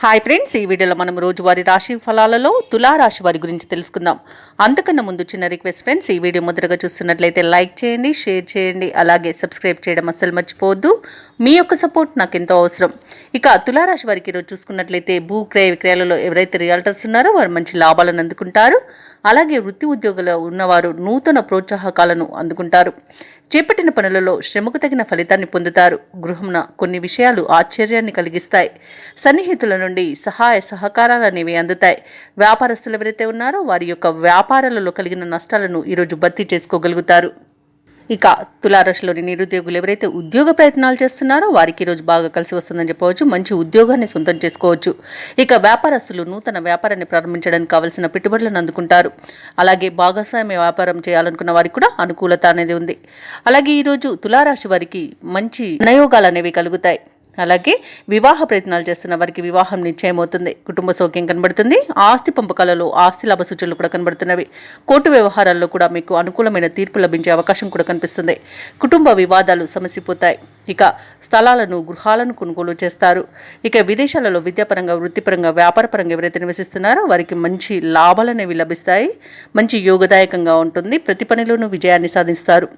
Hi friends, ఈ వీడియోలో మనం రోజువారీ రాశి ఫలాలలో తులారాశి వారి గురించి తెలుసుకుందాం. అంతకన్నా ముందు చిన్న రిక్వెస్ట్ ఫ్రెండ్స్, ఈ వీడియో మొదటగా చూస్తున్నట్లయితే లైక్ చేయండి, షేర్ చేయండి, అలాగే సబ్స్క్రైబ్ చేయడం అస్సలు మర్చిపోవద్దు. మీ యొక్క సపోర్ట్ నాకు ఎంతో అవసరం. ఇక తులారాశి వారికి ఈరోజు చూసుకున్నట్లయితే భూ క్రయ విక్రయాలలో ఎవరైతే రియాల్టర్స్ ఉన్నారో వారు మంచి లాభాలను అందుకుంటారు. అలాగే వృత్తి ఉద్యోగులు ఉన్నవారు నూతన ప్రోత్సాహకాలను అందుకుంటారు. చేపట్టిన పనులలో శ్రమకు తగిన ఫలితాన్ని పొందుతారు. గృహంన కొన్ని విషయాలు ఆశ్చర్యాన్ని కలిగిస్తాయి. సన్నిహితుల నుండి సహాయ సహకారాలు అనేవి అందుతాయి. వ్యాపారస్తులు ఎవరైతే ఉన్నారో వారి యొక్క వ్యాపారాలలో కలిగిన నష్టాలను ఈరోజు భర్తీ చేసుకోగలుగుతారు. ఇక తులారాశిలోని నిరుద్యోగులు ఎవరైతే ఉద్యోగ ప్రయత్నాలు చేస్తున్నారో వారికి ఈరోజు బాగా కలిసి వస్తుందని చెప్పవచ్చు. మంచి ఉద్యోగాన్ని సొంతం చేసుకోవచ్చు. ఇక వ్యాపారస్తులు నూతన వ్యాపారాన్ని ప్రారంభించడానికి కావలసిన పెట్టుబడులను అందుకుంటారు. అలాగే భాగస్వామ్య వ్యాపారం చేయాలనుకున్న వారికి కూడా అనుకూలత అనేది ఉంది. అలాగే ఈరోజు తులారాశి వారికి మంచి నయోగాలు అనేవి కలుగుతాయి. అలాగే వివాహ ప్రయత్నాలు చేస్తున్న వారికి వివాహం నిశ్చయమవుతుంది. కుటుంబ సౌఖ్యం కనబడుతుంది. ఆస్తి పంపకాలలో ఆస్తి లాభ సూచనలు కూడా కనబడుతున్నవి. కోర్టు వ్యవహారాల్లో కూడా మీకు అనుకూలమైన తీర్పు లభించే అవకాశం కూడా కనిపిస్తుంది. కుటుంబ వివాదాలు సమసిపోతాయి. ఇక స్థలాలను గృహాలను కొనుగోలు చేస్తారు. ఇక విదేశాలలో విద్యాపరంగా వృత్తిపరంగా వ్యాపారపరంగా ఎవరైతే నివసిస్తున్నారో వారికి మంచి లాభాలు అనేవి లభిస్తాయి. మంచి యోగదాయకంగా ఉంటుంది. ప్రతి పనిలోనూ విజయాన్ని సాధిస్తారు.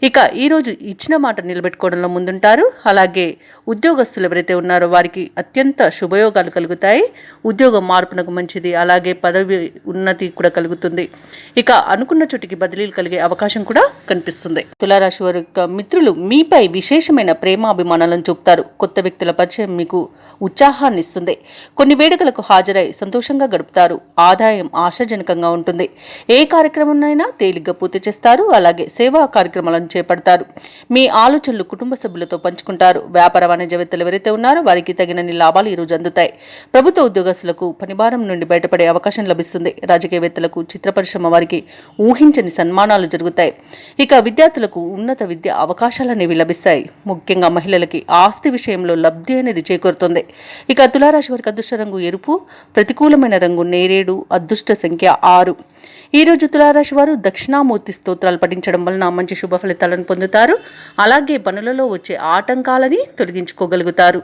ఇక ఈరోజు ఇచ్చిన మాట నిలబెట్టుకోవడంలో ముందుంటారు. అలాగే ఉద్యోగస్తులు ఎవరైతే ఉన్నారో వారికి అత్యంత శుభయోగాలు కలుగుతాయి. ఉద్యోగ మార్పునకు మంచిది. అలాగే పదవి ఉన్నతి కూడా కలుగుతుంది. ఇక అనుకున్న చోటికి బదిలీలు కలిగే అవకాశం కూడా కనిపిస్తుంది. తులారాశి వారి యొక్క మిత్రులు మీపై విశేషమైన ప్రేమాభిమానాలను చూపుతారు. కొత్త వ్యక్తుల పరిచయం మీకు ఉత్సాహాన్ని ఇస్తుంది. కొన్ని వేడుకలకు హాజరై సంతోషంగా గడుపుతారు. ఆదాయం ఆశాజనకంగా ఉంటుంది. ఏ కార్యక్రమాన్నైనా తేలిగ్గా పూర్తి చేస్తారు. అలాగే సేవా కార్యక్రమాలను చేపడతారు. మీ ఆలోచనలు కుటుంబ సభ్యులతో పంచుకుంటారు. వ్యాపార వాణిజ్యవేత్తలు ఎవరైతే ఉన్నారో వారికి తగినన్ని లాభాలు ఈరోజు అందుతాయి. ప్రభుత్వ ఉద్యోగస్తులకు పనిభారం నుండి బయటపడే అవకాశం లభిస్తుంది. రాజకీయవేత్తలకు చిత్ర పరిశ్రమ వారికి ఊహించని సన్మానాలు జరుగుతాయి. ఇక విద్యార్థులకు ఉన్నత విద్య అవకాశాలు అనేవి లభిస్తాయి. ముఖ్యంగా మహిళలకి ఆస్తి విషయంలో లబ్ధి అనేది చేకూరుతుంది. ఇక తులారాశి వారికి అదృష్ట రంగు ఎరుపు, ప్రతికూలమైన రంగు నేరేడు, అదృష్ట సంఖ్య 6. ఈ రోజు తులారాశి వారు దక్షిణామూర్తి స్తోత్రాలు పఠించడం వలన మంచి శుభ ఫలితాలను పొందుతారు. అలాగే పనులలో వచ్చే ఆటంకాలని తొలగించుకోగలుగుతారు.